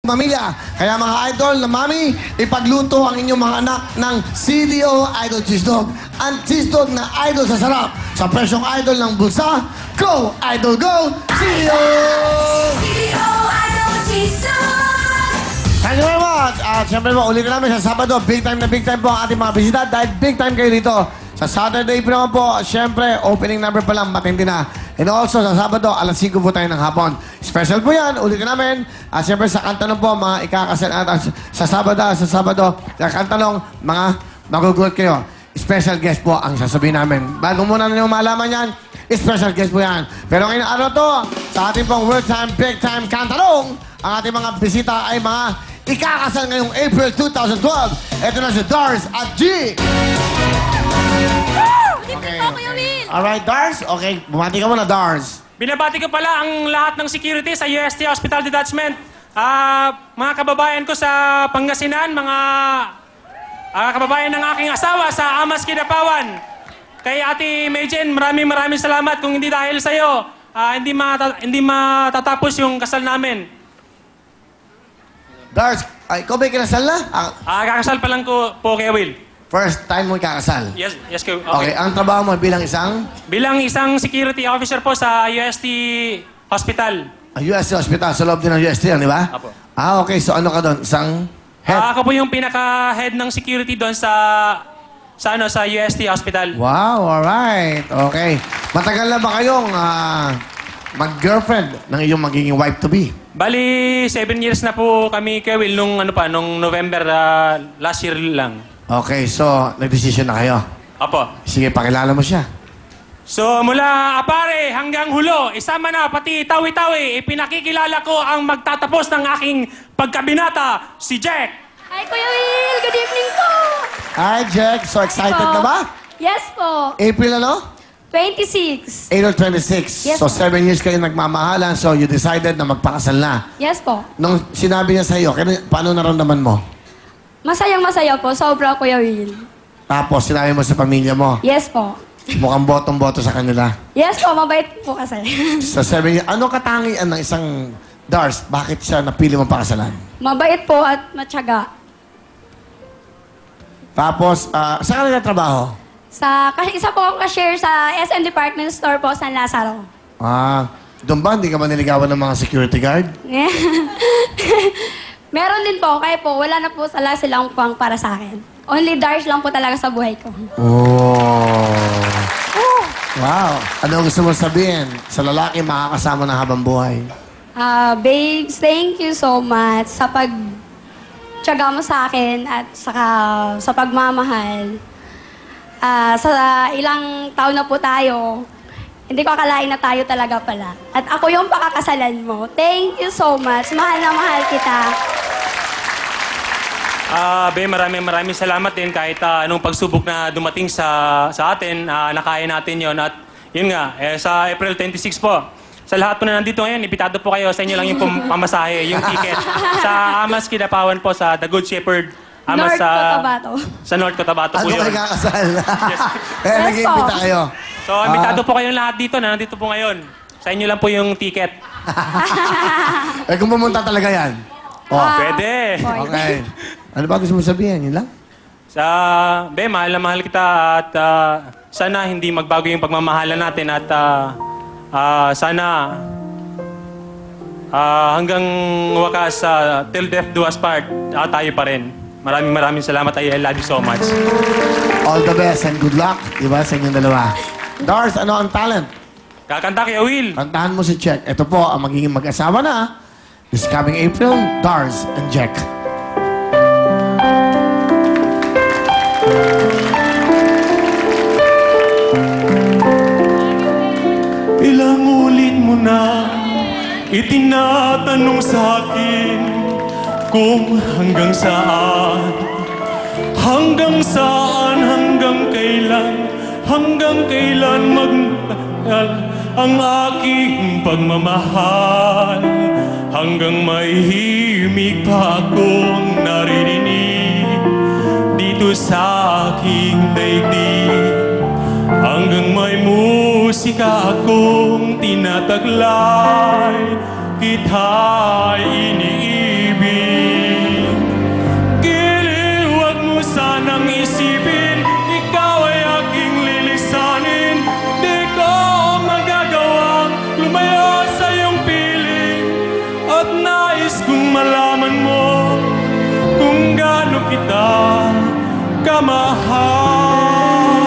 pamilya. Kaya mga idol na mami, ipagluto ang inyong mga anak ng CDO Idol Cheese Dog. Ang cheese dog na idol sa sarap. Sa presyong idol ng bulsa, go! Idol, go! CDO! CDO Idol Cheese Dog! Thank you very much. At syempre po, ulitin namin sa Sabado, big time po ang ating mga bisita dahil big time kayo dito. Sa Saturday po naman po, syempre, opening number pa lang, matindi na. And also, sa Sabado, alas 5 po tayo ng hapon. Special po yan, ulitin namin. At syempre, sa kantanong po, mga ikakasal natin sa Sabado, sa kantanong, mga magugulat kayo. Special guest po ang sasabihin namin. Bago muna ninyo malaman yan, special guest po yan. Pero ngayong araw to, sa ating pong World Time, Big Time Kantanong, ang ating mga bisita ay mga ikakasal ngayong April 2012. Ito na si Dars at G. Okay. Po, Kuya Will! Alright, Dars. Okay, bumati ka muna, Dars. Binabati ko pala ang lahat ng security sa UST Hospital Detachment. Mga kababayan ko sa Pangasinan, mga kababayan ng aking asawa sa Amas Kidapawan. Kay Ate Mayjen, maraming salamat. Kung hindi dahil sa'yo, hindi matatapos yung kasal namin. Dars, ikaw ba'y kinasal na? Kakasal pa lang ko po, Kuya Will. First time mo ikakasal? Yes, Kuya. Okay, ang trabaho mo bilang isang? Bilang isang security officer po sa UST Hospital. UST Hospital, sa loob din ng UST yan, di ba? Apo. Okay, so ano ka doon? Isang head? Ako po yung pinaka-head ng security doon sa UST Hospital. Wow, alright. Okay. Matagal na ba kayong mag-girlfriend ng iyong magiging wife-to-be? Bali, 7 years na po kami, Kuya Will, nung November last year lang. Okay, so nag-decision na kayo. Apo. Sige, pakilala mo siya. So, mula apare hanggang hulo, isama na pati tawi-tawi, ipinakikilala ko ang magtatapos ng aking pagkabinata, si Jack. Hi, Kuya Will! Good evening po! Hi, Jack. So excited po. na ba? Yes po. April ano? 26. April 26. Yes, So po. 7 years kayo nagmamahalan, so you decided na magpakasal na. Yes po. Nung sinabi niya sa'yo, paano naramdaman mo? Masayang-masaya po. Sobra, Kuya Will. Tapos sinabi mo sa pamilya mo, Yes po. mukhang botong-boto sa kanila. Yes po, mabait po kasi. Sa 7 years, ano katangian ng isang Dars? Bakit siya napili mong pakasalan? Mabait po at matyaga. Tapos, saan ka nagtatrabaho? Kasi isa po akong cashier sa SM Department Store po, San Lazaro. Doon ba? Hindi ka ba niligawan ng mga security guard? Meron din po, kaya po, wala na po silang pang para sa akin. Only Dars lang po talaga sa buhay ko. Oh. Wow. Ano gusto mo sabihin sa lalaki makakasama ng habang buhay? Babes, thank you so much sa pagtiyaga mo sa akin at sa pagmamahal. Sa ilang taon na po tayo, hindi ko akalain na tayo talaga pala. At ako yung pakakasalan mo. Thank you so much. Mahal na mahal kita. Maraming salamat din kahit anong pagsubok na dumating sa atin, nakaya natin yon. At yun nga, sa April 26 po, sa lahat po na nandito ngayon, ibitado po kayo, sa inyo lang yung pamasahe, yung ticket. Sa Amas Kidapawan po, sa The Good Shepherd. Amas North Cotabato. Sa North Cotabato po Ano yun. kayo kakasal? Yes. Kaya Yes, nag-iimbita po. kayo. So, ibitado po kayong lahat dito na nandito po ngayon. Sa inyo lang po yung ticket. Kung pumunta talaga yan. Pwede. Okay. Ano ba gusto mo sabihin? Yun lang? Mahal na mahal kita at sana hindi magbago yung pagmamahalan natin at sana hanggang wakas till death do us part, tayo pa rin. Maraming salamat. I love you so much. All the best and good luck, di ba, sa inyong dalawa. Dars, ano ang talent? Kakanta kay Will. Kantahan mo si Jack. Ito po ang magiging mag-asawa na this coming April, Dars and Jack. Ilang ulit mo na itinatanong sa akin kung hanggang saan, hanggang kailan magtagal ang aking pagmamahal, hanggang may himig pa akong naririnig dito sa aking daigdig, hanggang may musika akong tinataglay, kita'y iniibig. kamahal.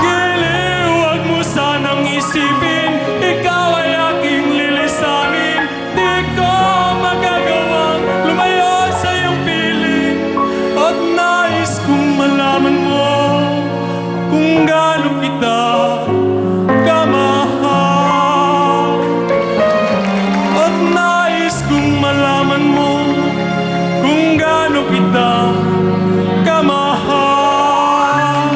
Giliw, wag mo sanang isipin, ikaw ay aking lilisanin. Di ko magagawang lumayo sa iyong piling. At nais kong malaman mo kung gaano kita kamahal. At nais kong malaman mo kung gaano kita kamahal.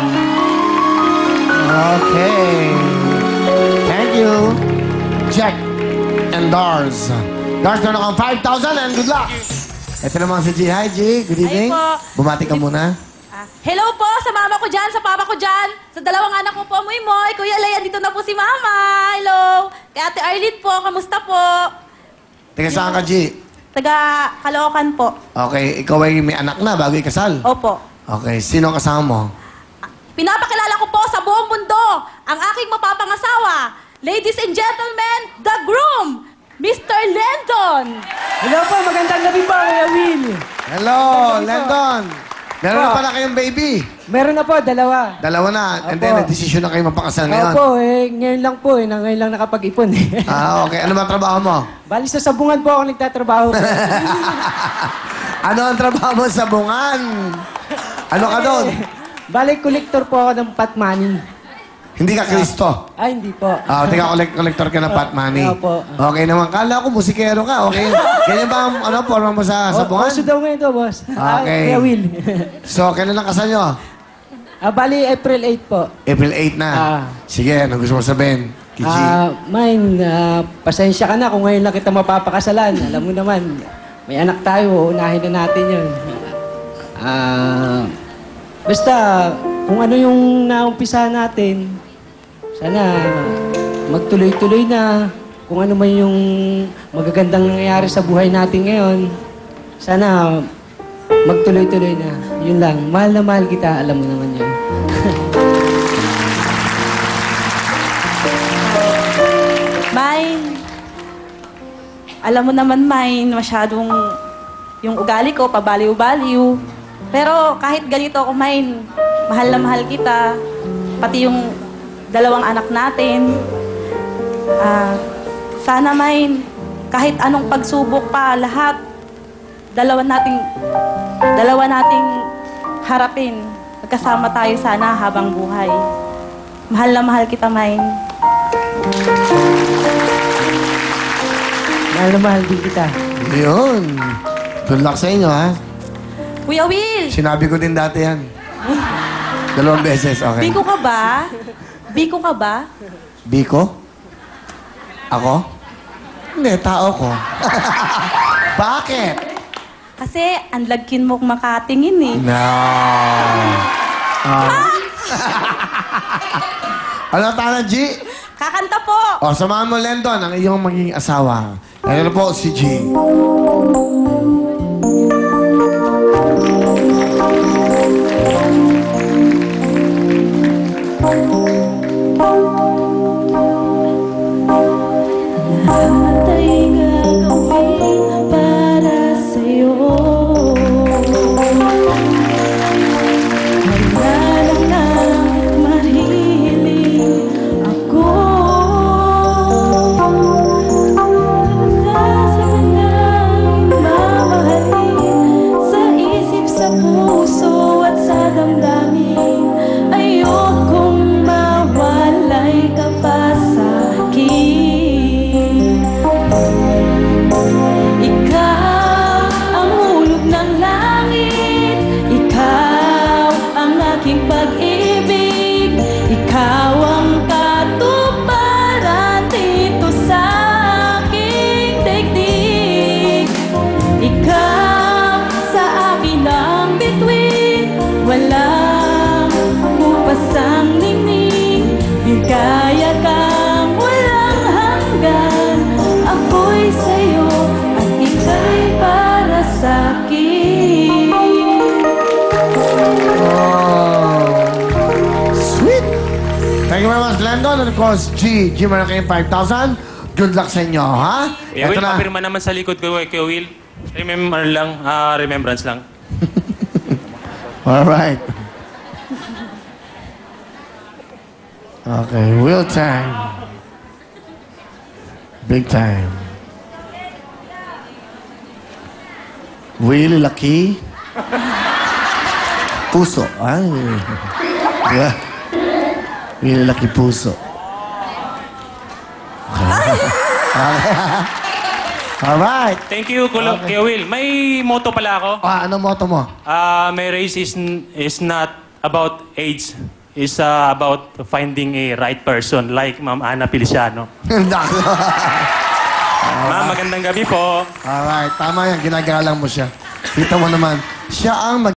Okay. Thank you, Jack and Dars. Dars, meron akong 5,000 and good luck. Ito naman si G. Hi, G. Good evening. po. Bumati ka muna. Hello po sa mama ko dyan, sa papa ko dyan, sa dalawang anak ko po, Moy, Kuya Lay, andito na po si Mama. Hello. Kay Ate Arlene po, kamusta po? Teka, saan ka, G? Taga Caloocan po. Okay, ikaw ay may anak na bago ikasal. Opo. Okay, sino ang kasama mo? Pinapakilala ko po sa buong mundo ang aking mapapangasawa. Ladies and gentlemen, the groom, Mr. Lenton. Hello po, magandang gabi po, Kuya Will. Hello, Landon. Meron na pala kayong baby. Meron na po, dalawa. Dalawa na. And Opo. then, nag-desisyon na kayo mapakasal ngayon. Opo, ngayon lang po, ngayon lang nakapag-ipon. Ah, okay. Ano ba trabaho mo? Bali sa sabungan po ako nagtatrabaho. Ano ang trabaho mo sa bungan? Ano ka doon? Bali, collector po ako ng pot money. Hindi ka Kristo. Ay, hindi po. Ah, tika collector ka ng pot money. Opo. Okay naman. Kala ko musikero ka. Okay. Ganyan ba ang forma mo sa bungan? Oso daw ngayon to, boss. Okay. Kuya Will. So, kailan lang kasal nyo? Bali, April 8 po. April 8 na. Ah. Sige, ano gusto mo sabihin? Kiji. Pasensya ka na kung ngayon lang kita mapapakasalan. Alam mo naman, may anak tayo, unahin na natin yun. Basta, kung ano yung naumpisa natin, sana magtuloy-tuloy na. Kung ano man yung magagandang nangyayari sa buhay natin ngayon, sana magtuloy-tuloy na. Yun lang. Mahal na mahal kita. Alam mo naman yun. Mine, alam mo naman, Mine, masyadong yung ugali ko, pabaliw-baliw. Pero kahit ganito ako, Mine, mahal na mahal kita. Pati yung dalawang anak natin. Sana, Mine, kahit anong pagsubok pa, lahat, dalawa nating harapin. Magkasama tayo sana habang buhay. Mahal na mahal kita, Mine. Mahal na mahal din kita. Yun. Good luck sa inyo, ha? Kuya Will, Sinabi ko din dati yan. 2 beses, okay. biko ka ba? Biko ka ba? Biko? Ako? Hindi, tao ko. Bakit? Kasi anlagkin mo makatingin eh. No. Ano, Tana G? Kakanta po! O, samahan mo, Lendon, ang iyong magiging asawa. Ano po, si G. Lahat ay gagawin para sa'yo. Wala lang nang mahiling ako. Sa nang mamahalin, sa isip, sa puso at sa damdamin. Ayokong mawalay ka pa sa'kin. Ikaw ang hulog ng langit, ikaw ang aking pag-ibig, ikaw ang katuparan dito sa aking daigdig. Ikaw sa akin ang bituin, walang upasang ningning, bigaya kang walang hanggan. Ako'y sa'yo at ika'y para sa'kin. Oh. Sweet! Thank you very much, Lendon. And of course, G. G, meron kayong 5,000. Good luck sa inyo, ha? Kuya Will, papirma naman sa likod ko, Kuya Will. Remembrance lang. Alright. Okay, wheel time. Big time. Really lucky. Puso. Ay. Yeah. Really lucky puso. Alright. Thank you, Kuya Will. May motto pala ako. Ano motto mo? My race is not about age. It's about finding a right person like Ma'am Ana Feliciano. Ma'am, magandang gabi po. Alright, tama yan. Ginagalang mo siya. Kita mo naman, siya ang